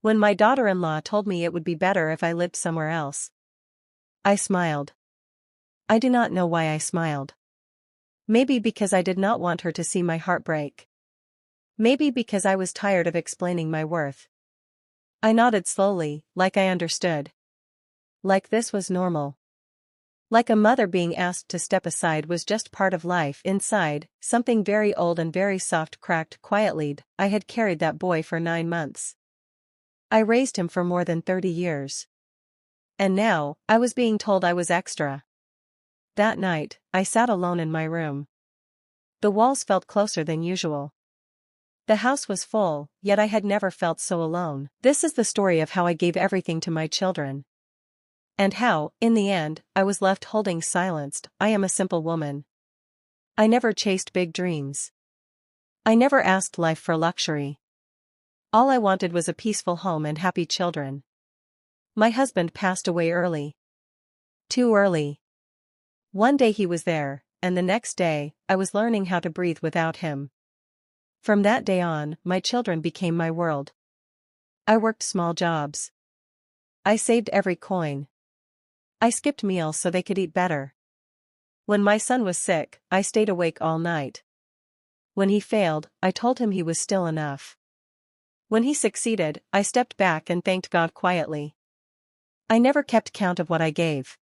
When my daughter-in-law told me it would be better if I lived somewhere else, I smiled. I do not know why I smiled. Maybe because I did not want her to see my heart break. Maybe because I was tired of explaining my worth. I nodded slowly, like I understood. Like this was normal. Like a mother being asked to step aside was just part of life. Inside, something very old and very soft cracked quietly. I had carried that boy for 9 months. I raised him for more than 30 years. And now, I was being told I was extra. That night, I sat alone in my room. The walls felt closer than usual. The house was full, yet I had never felt so alone. This is the story of how I gave everything to my children. And how, in the end, I was left holding silenced. I am a simple woman. I never chased big dreams. I never asked life for luxury. All I wanted was a peaceful home and happy children. My husband passed away early. Too early. One day he was there, and the next day, I was learning how to breathe without him. From that day on, my children became my world. I worked small jobs. I saved every coin. I skipped meals so they could eat better. When my son was sick, I stayed awake all night. When he failed, I told him he was still enough. When he succeeded, I stepped back and thanked God quietly. I never kept count of what I gave.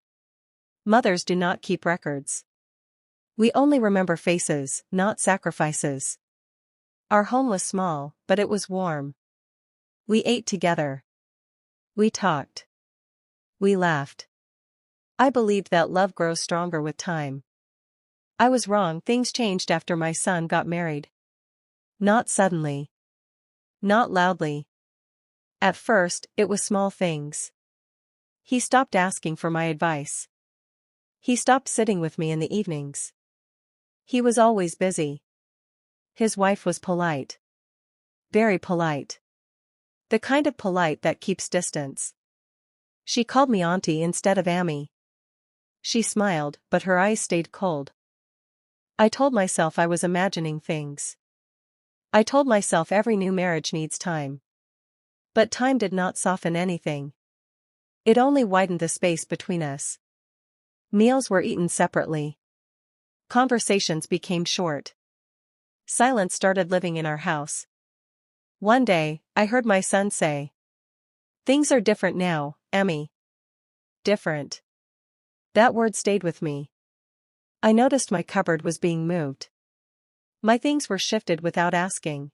Mothers do not keep records. We only remember faces, not sacrifices. Our home was small, but it was warm. We ate together. We talked. We laughed. I believed that love grows stronger with time. I was wrong. Things changed after my son got married. Not suddenly. Not loudly. At first, it was small things. He stopped asking for my advice. He stopped sitting with me in the evenings. He was always busy. His wife was polite. Very polite. The kind of polite that keeps distance. She called me auntie instead of Ammy. She smiled, but her eyes stayed cold. I told myself I was imagining things. I told myself every new marriage needs time. But time did not soften anything. It only widened the space between us. Meals were eaten separately. Conversations became short. Silence started living in our house. One day, I heard my son say, "Things are different now, Emmy." Different. That word stayed with me. I noticed my cupboard was being moved. My things were shifted without asking.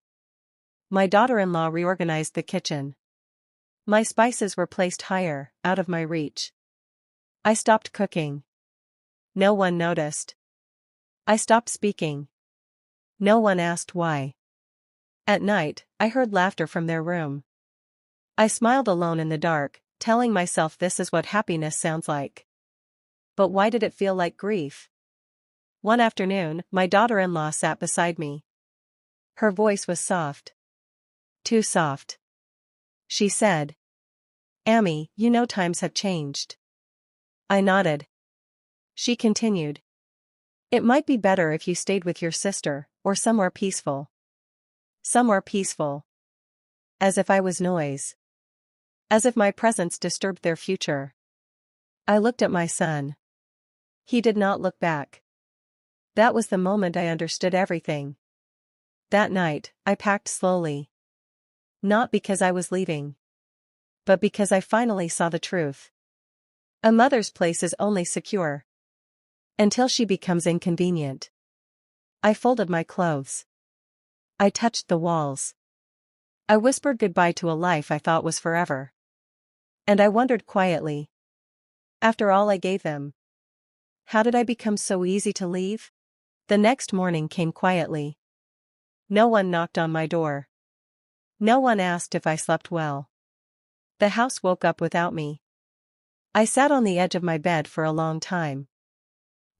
My daughter-in-law reorganized the kitchen. My spices were placed higher, out of my reach. I stopped cooking. No one noticed. I stopped speaking. No one asked why. At night, I heard laughter from their room. I smiled alone in the dark, telling myself this is what happiness sounds like. But why did it feel like grief? One afternoon, my daughter-in-law sat beside me. Her voice was soft. Too soft. She said, "Ammy, you know times have changed." I nodded. She continued, "It might be better if you stayed with your sister, or somewhere peaceful." Somewhere peaceful. As if I was noise. As if my presence disturbed their future. I looked at my son. He did not look back. That was the moment I understood everything. That night, I packed slowly. Not because I was leaving. But because I finally saw the truth. A mother's place is only secure until she becomes inconvenient. I folded my clothes. I touched the walls. I whispered goodbye to a life I thought was forever. And I wondered quietly. After all I gave them, how did I become so easy to leave? The next morning came quietly. No one knocked on my door. No one asked if I slept well. The house woke up without me. I sat on the edge of my bed for a long time.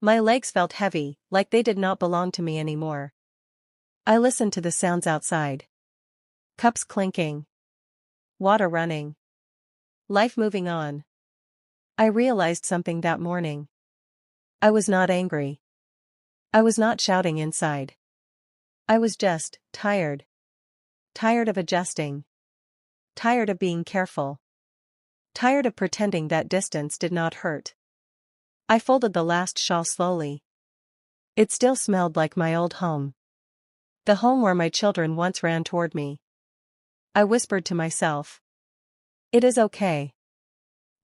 My legs felt heavy, like they did not belong to me anymore. I listened to the sounds outside. Cups clinking. Water running. Life moving on. I realized something that morning. I was not angry. I was not shouting inside. I was just tired. Tired of adjusting. Tired of being careful. Tired of pretending that distance did not hurt. I folded the last shawl slowly. It still smelled like my old home. The home where my children once ran toward me. I whispered to myself. It is okay.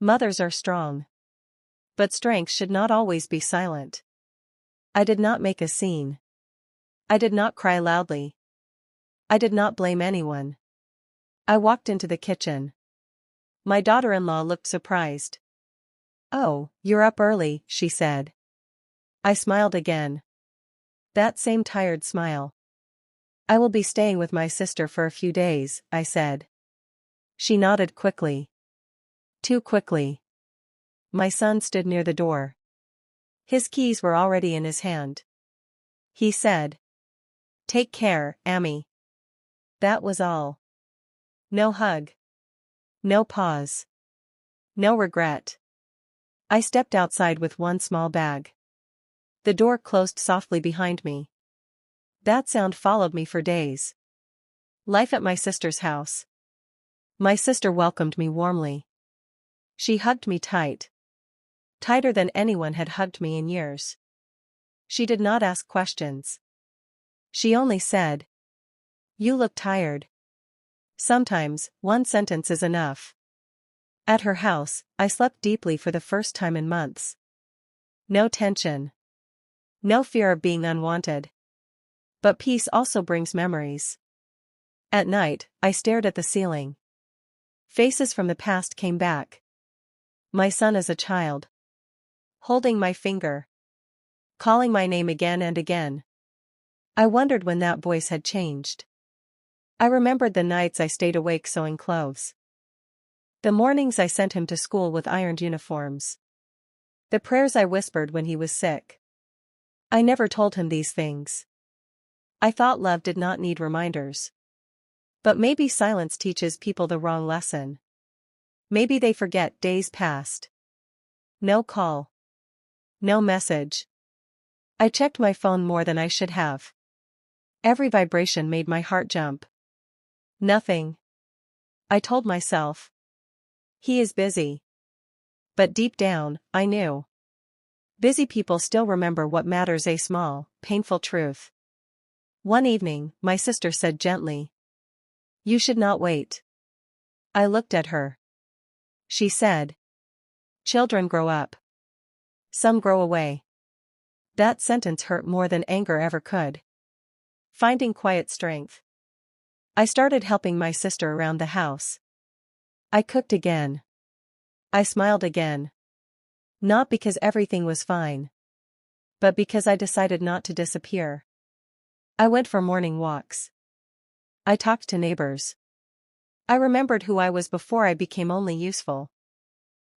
Mothers are strong. But strength should not always be silent. I did not make a scene. I did not cry loudly. I did not blame anyone. I walked into the kitchen. My daughter-in-law looked surprised. "Oh, you're up early," she said. I smiled again. That same tired smile. "I will be staying with my sister for a few days," I said. She nodded quickly. Too quickly. My son stood near the door. His keys were already in his hand. He said, "Take care, Amy." That was all. No hug. No pause. No regret. I stepped outside with one small bag. The door closed softly behind me. That sound followed me for days. Life at my sister's house. My sister welcomed me warmly. She hugged me tight. Tighter than anyone had hugged me in years. She did not ask questions. She only said, "You look tired." Sometimes, one sentence is enough. At her house, I slept deeply for the first time in months. No tension. No fear of being unwanted. But peace also brings memories. At night, I stared at the ceiling. Faces from the past came back. My son as a child. Holding my finger. Calling my name again and again. I wondered when that voice had changed. I remembered the nights I stayed awake sewing clothes. The mornings I sent him to school with ironed uniforms. The prayers I whispered when he was sick. I never told him these things. I thought love did not need reminders. But maybe silence teaches people the wrong lesson. Maybe they forget days past. No call. No message. I checked my phone more than I should have. Every vibration made my heart jump. Nothing. I told myself. He is busy. But deep down, I knew. Busy people still remember what matters, a small, painful truth. One evening, my sister said gently, "You should not wait." I looked at her. She said, "Children grow up. Some grow away." That sentence hurt more than anger ever could. Finding quiet strength. I started helping my sister around the house. I cooked again. I smiled again. Not because everything was fine. But because I decided not to disappear. I went for morning walks. I talked to neighbors. I remembered who I was before I became only useful.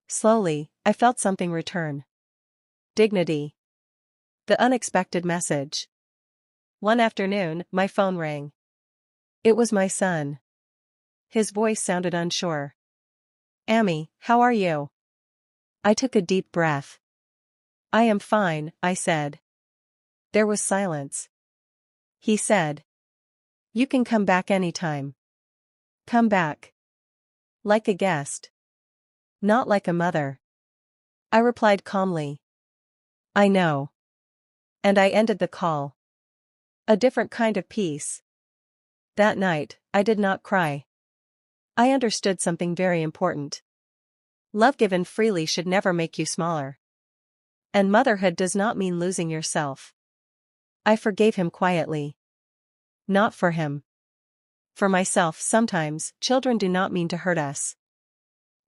Slowly, I felt something return. Dignity. The unexpected message. One afternoon, my phone rang. It was my son. His voice sounded unsure. "Amy, how are you?" I took a deep breath. "I am fine," I said. There was silence. He said, "You can come back anytime." Come back. Like a guest. Not like a mother. I replied calmly. "I know." And I ended the call. A different kind of peace. That night, I did not cry. I understood something very important. Love given freely should never make you smaller. And motherhood does not mean losing yourself. I forgave him quietly. Not for him. For myself. Sometimes, children do not mean to hurt us.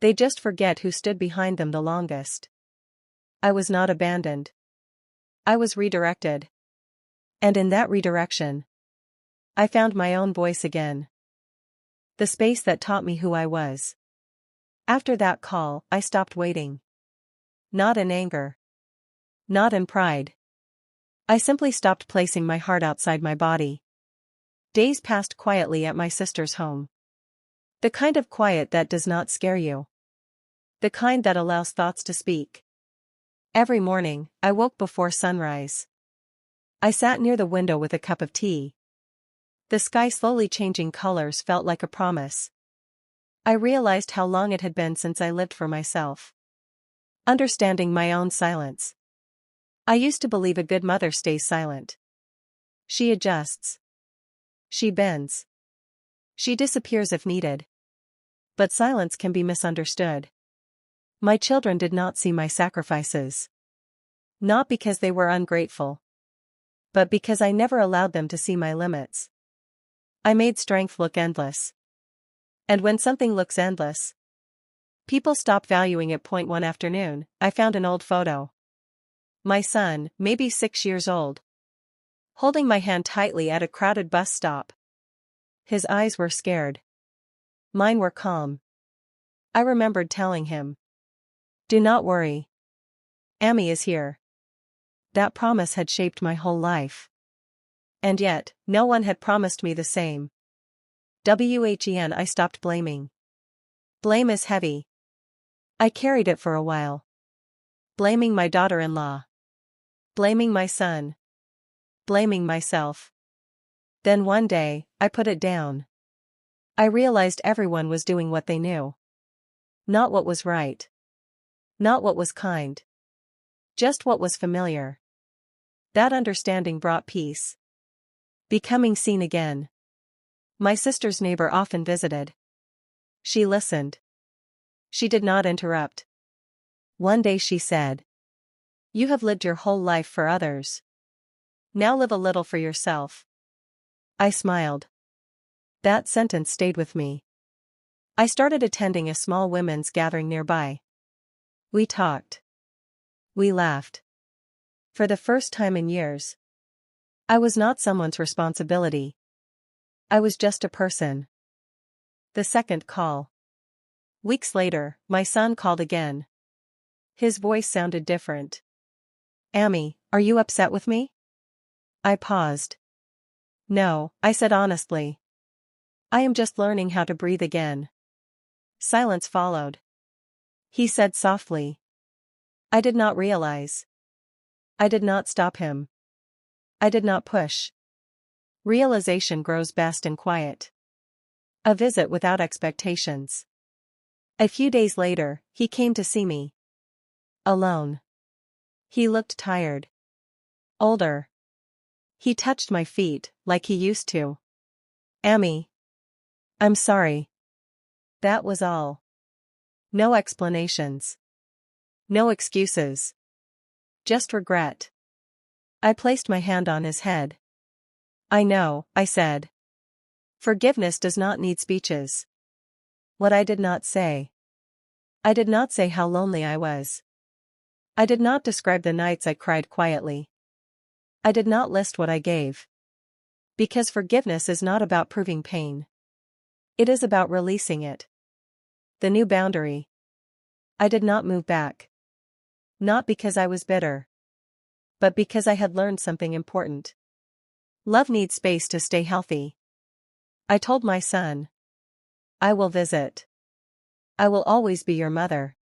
They just forget who stood behind them the longest. I was not abandoned. I was redirected. And in that redirection, I found my own voice again. The space that taught me who I was. After that call, I stopped waiting. Not in anger. Not in pride. I simply stopped placing my heart outside my body. Days passed quietly at my sister's home. The kind of quiet that does not scare you. The kind that allows thoughts to speak. Every morning, I woke before sunrise. I sat near the window with a cup of tea. The sky slowly changing colors felt like a promise. I realized how long it had been since I lived for myself. Understanding my own silence. I used to believe a good mother stays silent. She adjusts. She bends. She disappears if needed. But silence can be misunderstood. My children did not see my sacrifices. Not because they were ungrateful, but because I never allowed them to see my limits. I made strength look endless. And when something looks endless, people stop valuing it. One afternoon, I found an old photo. My son, maybe 6 years old, holding my hand tightly at a crowded bus stop. His eyes were scared. Mine were calm. I remembered telling him, "Do not worry. Amy is here." That promise had shaped my whole life. And yet, no one had promised me the same. I stopped blaming. Blame is heavy. I carried it for a while. Blaming my daughter-in-law. Blaming my son. Blaming myself. Then one day, I put it down. I realized everyone was doing what they knew. Not what was right. Not what was kind. Just what was familiar. That understanding brought peace. Becoming seen again. My sister's neighbor often visited. She listened. She did not interrupt. One day she said, "You have lived your whole life for others. Now live a little for yourself." I smiled. That sentence stayed with me. I started attending a small women's gathering nearby. We talked. We laughed. For the first time in years, I was not someone's responsibility. I was just a person. The second call. Weeks later, my son called again. His voice sounded different. "Amy, are you upset with me?" I paused. "No," I said honestly. "I am just learning how to breathe again." Silence followed. He said softly, "I did not realize." I did not stop him. I did not push. Realization grows best in quiet. A visit without expectations. A few days later, he came to see me. Alone. He looked tired. Older. He touched my feet, like he used to. "Amy. I'm sorry." That was all. No explanations. No excuses. Just regret. I placed my hand on his head. "I know," I said. "Forgiveness does not need speeches." What I did not say. I did not say how lonely I was. I did not describe the nights I cried quietly. I did not list what I gave. Because forgiveness is not about proving pain. It is about releasing it. The new boundary. I did not move back. Not because I was bitter. But because I had learned something important. Love needs space to stay healthy. I told my son, "I will visit. I will always be your mother.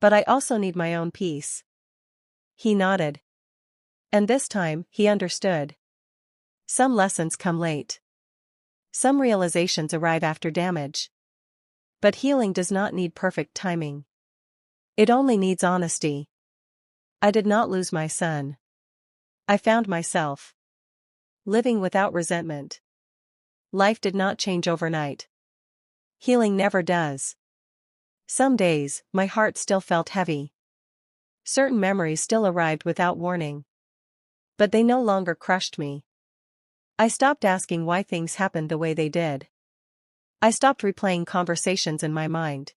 But I also need my own peace." He nodded. And this time, he understood. Some lessons come late. Some realizations arrive after damage. But healing does not need perfect timing. It only needs honesty. I did not lose my son. I found myself. Living without resentment. Life did not change overnight. Healing never does. Some days, my heart still felt heavy. Certain memories still arrived without warning. But they no longer crushed me. I stopped asking why things happened the way they did. I stopped replaying conversations in my mind.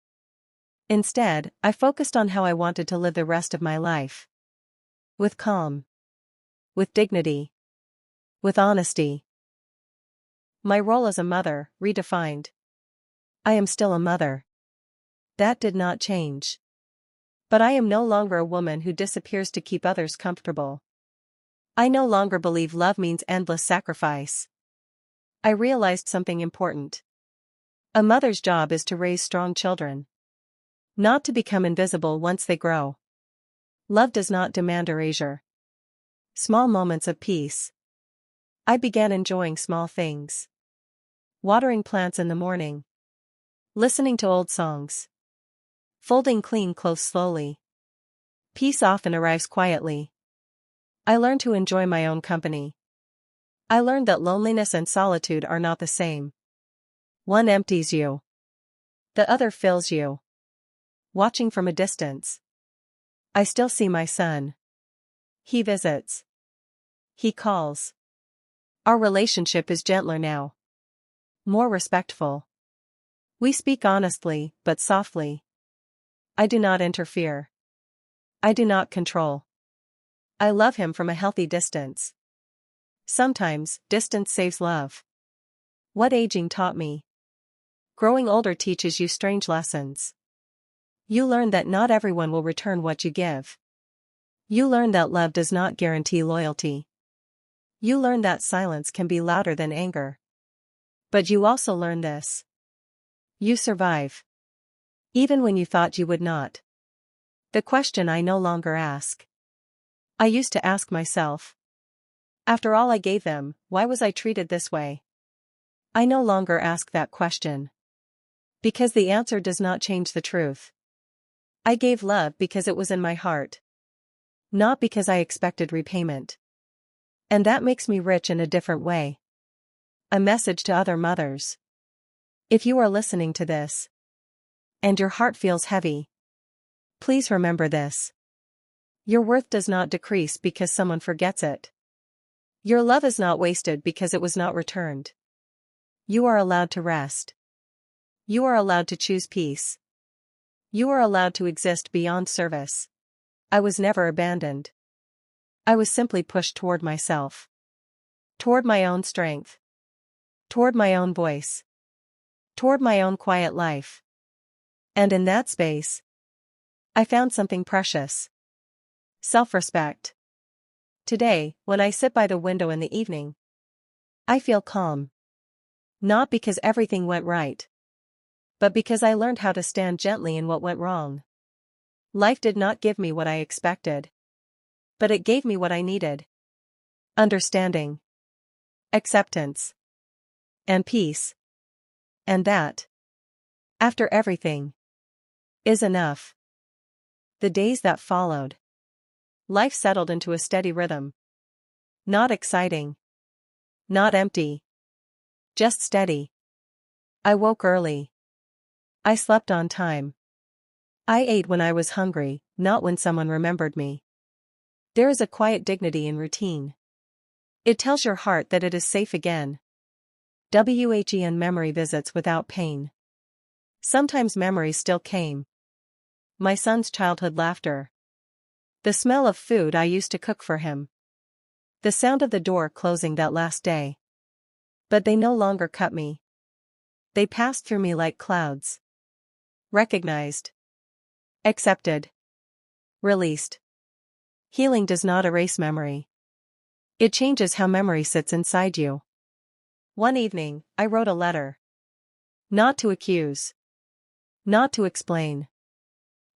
Instead, I focused on how I wanted to live the rest of my life. With calm. With dignity. With honesty. My role as a mother, redefined. I am still a mother. That did not change. But I am no longer a woman who disappears to keep others comfortable. I no longer believe love means endless sacrifice. I realized something important. A mother's job is to raise strong children. Not to become invisible once they grow. Love does not demand erasure. Small moments of peace. I began enjoying small things. Watering plants in the morning. Listening to old songs. Folding clean clothes slowly. Peace often arrives quietly. I learned to enjoy my own company. I learned that loneliness and solitude are not the same. One empties you. The other fills you. Watching from a distance. I still see my son. He visits. He calls. Our relationship is gentler now. More respectful. We speak honestly, but softly. I do not interfere. I do not control. I love him from a healthy distance. Sometimes, distance saves love. What aging taught me. Growing older teaches you strange lessons. You learn that not everyone will return what you give. You learn that love does not guarantee loyalty. You learn that silence can be louder than anger. But you also learn this. You survive. Even when you thought you would not. The question I no longer ask. I used to ask myself. After all I gave them, why was I treated this way? I no longer ask that question. Because the answer does not change the truth. I gave love because it was in my heart. Not because I expected repayment. And that makes me rich in a different way. A message to other mothers. If you are listening to this, and your heart feels heavy, please remember this. Your worth does not decrease because someone forgets it. Your love is not wasted because it was not returned. You are allowed to rest. You are allowed to choose peace. You are allowed to exist beyond service. I was never abandoned. I was simply pushed toward myself. Toward my own strength. Toward my own voice. Toward my own quiet life. And in that space, I found something precious. Self-respect. Today, when I sit by the window in the evening, I feel calm. Not because everything went right, but because I learned how to stand gently in what went wrong. Life did not give me what I expected, but it gave me what I needed. Understanding. Acceptance. And peace. And that, after everything, is enough. The days that followed. Life settled into a steady rhythm. Not exciting. Not empty. Just steady. I woke early. I slept on time. I ate when I was hungry, not when someone remembered me. There is a quiet dignity in routine. It tells your heart that it is safe again. WHEN memory visits without pain. Sometimes memories still came. My son's childhood laughter. The smell of food I used to cook for him. The sound of the door closing that last day. But they no longer cut me. They passed through me like clouds. Recognized. Accepted. Released. Healing does not erase memory. It changes how memory sits inside you. One evening, I wrote a letter. Not to accuse. Not to explain.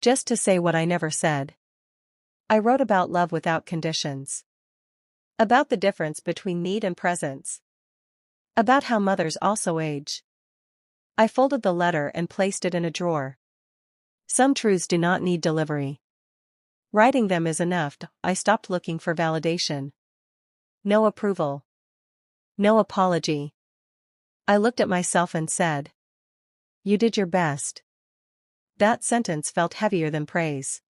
Just to say what I never said. I wrote about love without conditions. About the difference between need and presence. About how mothers also age. I folded the letter and placed it in a drawer. Some truths do not need delivery. Writing them is enough. I stopped looking for validation. No approval. No apology. I looked at myself and said, "You did your best." That sentence felt heavier than praise.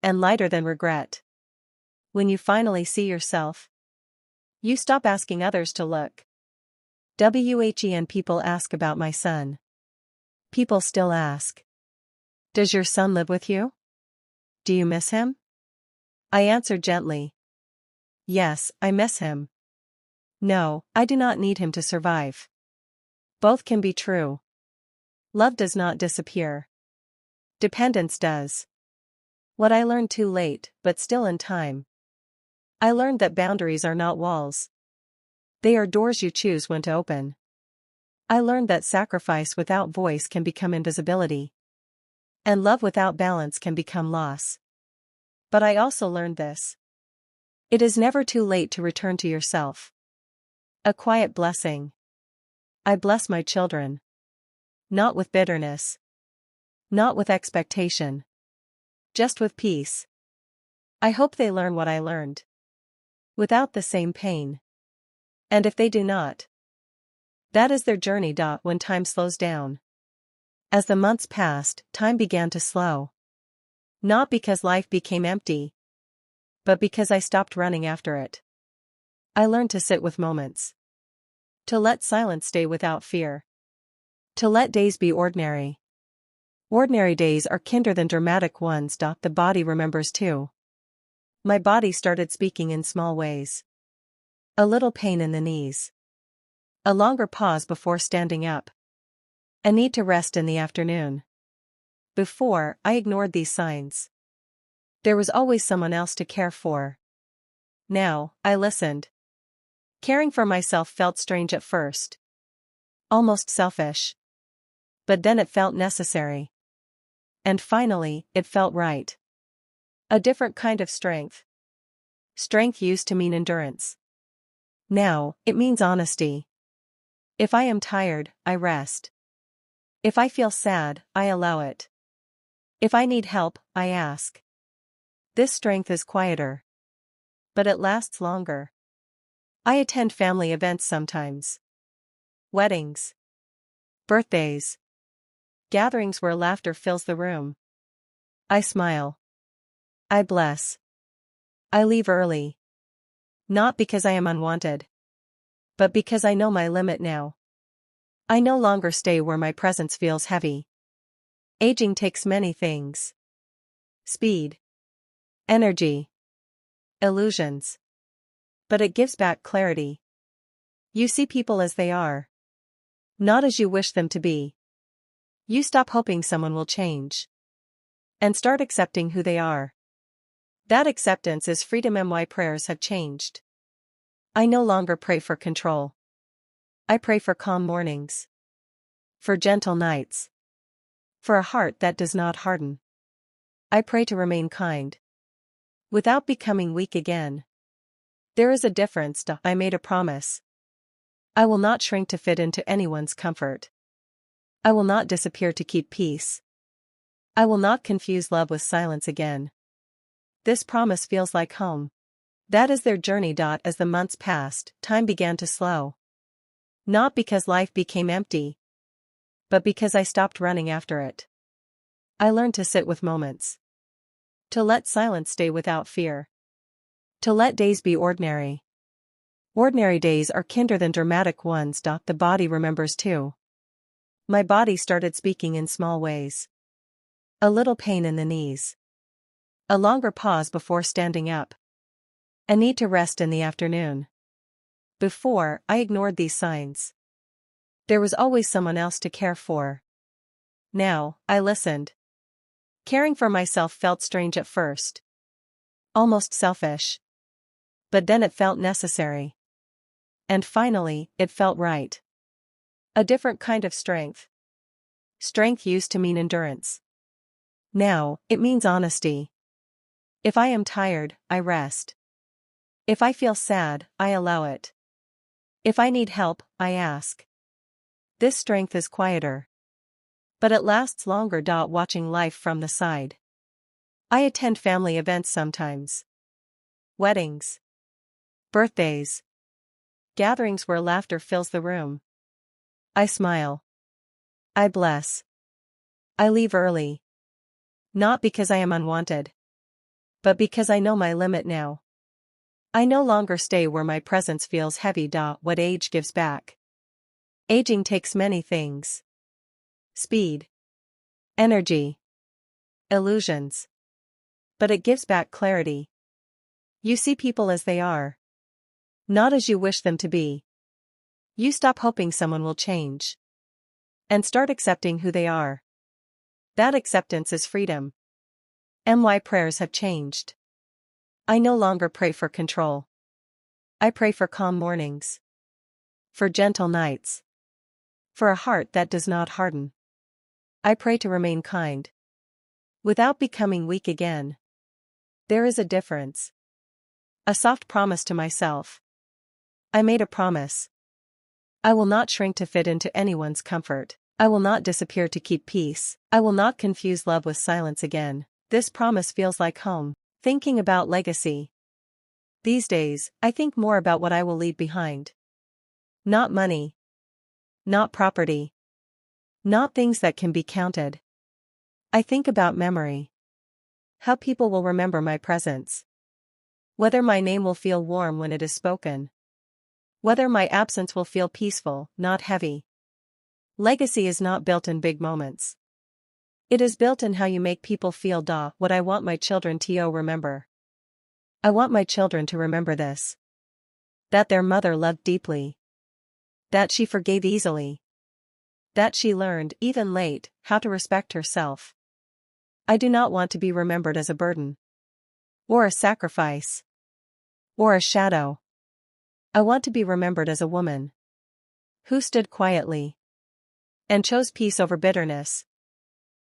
And lighter than regret. When you finally see yourself, you stop asking others to look. WHEN people ask about my son. People still ask. Does your son live with you? Do you miss him? I answer gently. Yes, I miss him. No, I do not need him to survive. Both can be true. Love does not disappear. Dependence does. What I learned too late, but still in time. I learned that boundaries are not walls. They are doors you choose when to open. I learned that sacrifice without voice can become invisibility. And love without balance can become loss. But I also learned this. It is never too late to return to yourself. A quiet blessing. I bless my children. Not with bitterness. Not with expectation. Just with peace. I hope they learn what I learned. Without the same pain. And if they do not, that is their journey. When time slows down. As the months passed, time began to slow. Not because life became empty, but because I stopped running after it. I learned to sit with moments. To let silence stay without fear. To let days be ordinary. Ordinary days are kinder than dramatic ones. The body remembers too. My body started speaking in small ways. A little pain in the knees. A longer pause before standing up. A need to rest in the afternoon. Before, I ignored these signs. There was always someone else to care for. Now, I listened. Caring for myself felt strange at first. Almost selfish. But then it felt necessary. And finally, it felt right. A different kind of strength. Strength used to mean endurance. Now, it means honesty. If I am tired, I rest. If I feel sad, I allow it. If I need help, I ask. This strength is quieter. But it lasts longer. I attend family events sometimes. Weddings. Birthdays. Gatherings where laughter fills the room. I smile. I bless. I leave early. Not because I am unwanted. But because I know my limit now. I no longer stay where my presence feels heavy. Aging takes many things. Speed. Energy. Illusions. But it gives back clarity. You see people as they are. Not as you wish them to be. You stop hoping someone will change. And start accepting who they are. That acceptance is freedom. My prayers have changed. I no longer pray for control. I pray for calm mornings. For gentle nights. For a heart that does not harden. I pray to remain kind. Without becoming weak again. There is a difference. I made a promise. I will not shrink to fit into anyone's comfort. I will not disappear to keep peace. I will not confuse love with silence again. This promise feels like home. That is their journey. As the months passed, time began to slow. Not because life became empty, but because I stopped running after it. I learned to sit with moments. To let silence stay without fear. To let days be ordinary. Ordinary days are kinder than dramatic ones. The body remembers too. My body started speaking in small ways. A little pain in the knees. A longer pause before standing up. A need to rest in the afternoon. Before, I ignored these signs. There was always someone else to care for. Now, I listened. Caring for myself felt strange at first. Almost selfish. But then it felt necessary. And finally, it felt right. A different kind of strength. Strength used to mean endurance. Now, it means honesty. If I am tired, I rest. If I feel sad, I allow it. If I need help, I ask. This strength is quieter. But it lasts longer. Watching life from the side. I attend family events sometimes. Weddings. Birthdays. Gatherings where laughter fills the room. I smile. I bless. I leave early. Not because I am unwanted. But because I know my limit now. I no longer stay where my presence feels heavy. What age gives back. Aging takes many things. Speed. Energy. Illusions. But it gives back clarity. You see people as they are. Not as you wish them to be. You stop hoping someone will change. And start accepting who they are. That acceptance is freedom. My prayers have changed. I no longer pray for control. I pray for calm mornings. For gentle nights. For a heart that does not harden. I pray to remain kind. Without becoming weak again. There is a difference. A soft promise to myself. I made a promise. I will not shrink to fit into anyone's comfort. I will not disappear to keep peace. I will not confuse love with silence again. This promise feels like home. Thinking about legacy. These days, I think more about what I will leave behind. Not money. Not property. Not things that can be counted. I think about memory. How people will remember my presence. Whether my name will feel warm when it is spoken. Whether my absence will feel peaceful, not heavy. Legacy is not built in big moments. It is built in how you make people feel. What I want my children to remember. I want my children to remember this. That their mother loved deeply. That she forgave easily. That she learned, even late, how to respect herself. I do not want to be remembered as a burden. Or a sacrifice. Or a shadow. I want to be remembered as a woman. Who stood quietly. And chose peace over bitterness.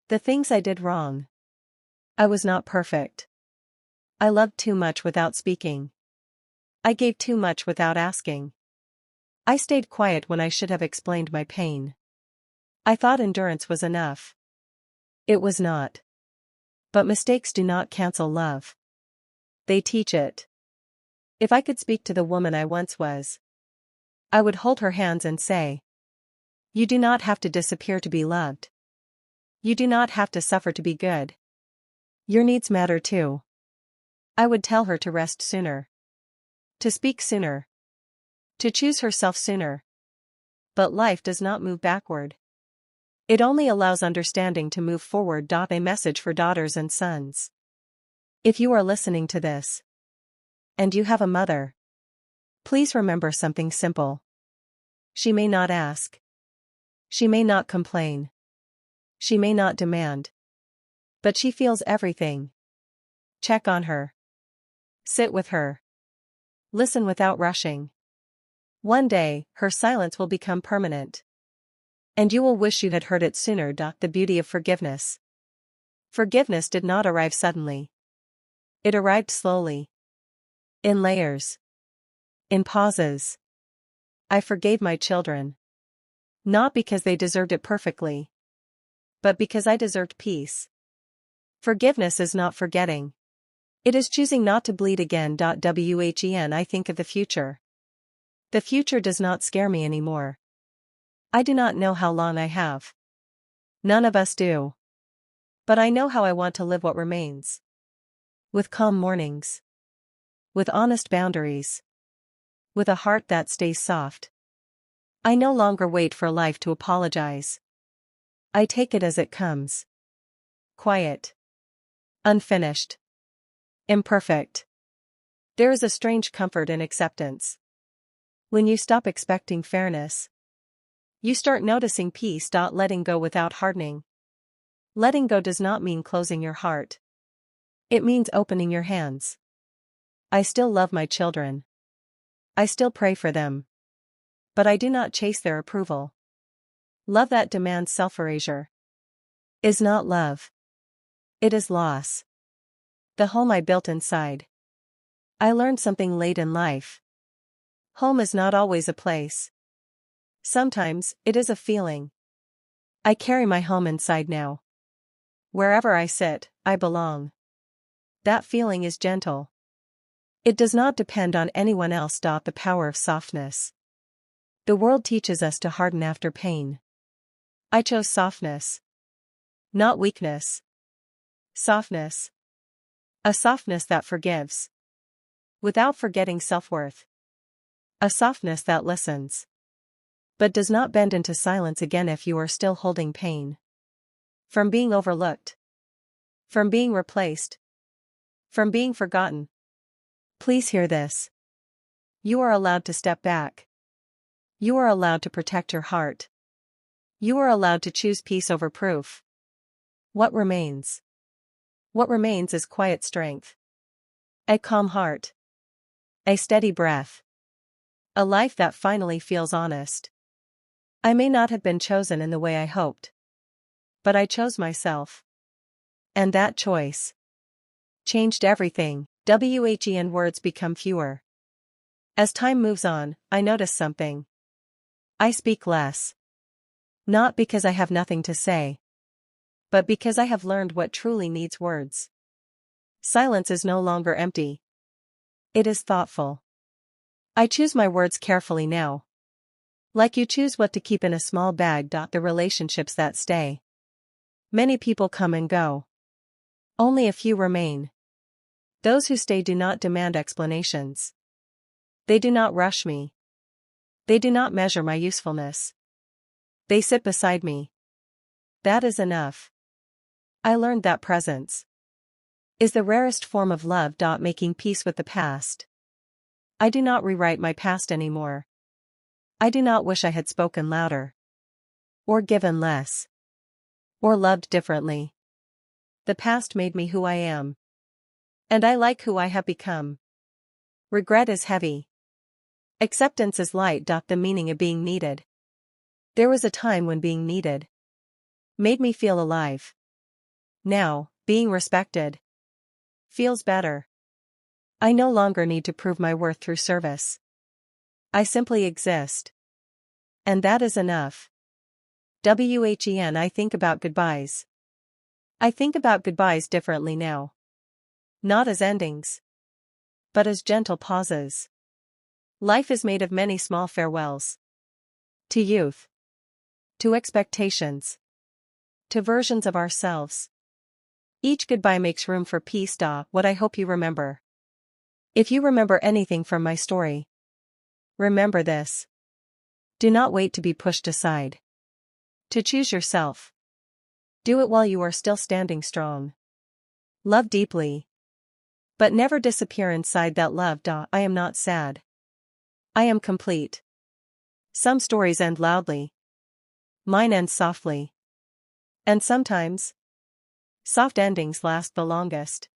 The things I did wrong. I was not perfect. I loved too much without speaking. I gave too much without asking. I stayed quiet when I should have explained my pain. I thought endurance was enough. It was not. But mistakes do not cancel love. They teach it. If I could speak to the woman I once was, I would hold her hands and say, "You do not have to disappear to be loved. You do not have to suffer to be good. Your needs matter too." I would tell her to rest sooner. To speak sooner. To choose herself sooner. But life does not move backward. It only allows understanding to move forward. A message for daughters and sons. If you are listening to this, and you have a mother, please remember something simple. She may not ask. She may not complain. She may not demand. But she feels everything. Check on her. Sit with her. Listen without rushing. One day, her silence will become permanent. And you will wish you had heard it sooner. The beauty of forgiveness. Forgiveness did not arrive suddenly. It arrived slowly. In layers. In pauses. I forgave my children. Not because they deserved it perfectly. But because I deserved peace. Forgiveness is not forgetting. It is choosing not to bleed again. When I think of the future. The future does not scare me anymore. I do not know how long I have. None of us do. But I know how I want to live what remains. With calm mornings. With honest boundaries. With a heart that stays soft. I no longer wait for life to apologize. I take it as it comes. Quiet. Unfinished. Imperfect. There is a strange comfort in acceptance. When you stop expecting fairness, you start noticing peace. Letting go without hardening. Letting go does not mean closing your heart. It means opening your hands. I still love my children. I still pray for them. But I do not chase their approval. Love that demands self-erasure is not love. It is loss. The home I built inside. I learned something late in life. Home is not always a place. Sometimes, it is a feeling. I carry my home inside now. Wherever I sit, I belong. That feeling is gentle. It does not depend on anyone else. The power of softness. The world teaches us to harden after pain. I chose softness. Not weakness. Softness. A softness that forgives. Without forgetting self-worth. A softness that listens. But does not bend into silence again if you are still holding pain. From being overlooked. From being replaced. From being forgotten. Please hear this. You are allowed to step back. You are allowed to protect your heart. You are allowed to choose peace over proof. What remains? What remains is quiet strength. A calm heart. A steady breath. A life that finally feels honest. I may not have been chosen in the way I hoped. But I chose myself. And that choice changed everything. When words become fewer. As time moves on, I notice something. I speak less. Not because I have nothing to say, but because I have learned what truly needs words. Silence is no longer empty. It is thoughtful. I choose my words carefully now. Like you choose what to keep in a small bag. The relationships that stay. Many people come and go. Only a few remain. Those who stay do not demand explanations. They do not rush me. They do not measure my usefulness. They sit beside me. That is enough. I learned that presence is the rarest form of love. Making peace with the past. I do not rewrite my past anymore. I do not wish I had spoken louder, or given less, or loved differently. The past made me who I am, and I like who I have become. Regret is heavy. Acceptance is light. The meaning of being needed. There was a time when being needed made me feel alive. Now, being respected feels better. I no longer need to prove my worth through service. I simply exist. And that is enough. I think about goodbyes. I think about goodbyes differently now. Not as endings, but as gentle pauses. Life is made of many small farewells. To youth. To expectations. To versions of ourselves. Each goodbye makes room for peace. What I hope you remember. If you remember anything from my story, remember this. Do not wait to be pushed aside. To choose yourself. Do it while you are still standing strong. Love deeply. But never disappear inside that love. I am not sad. I am complete. Some stories end loudly. Mine ends softly. And sometimes, soft endings last the longest.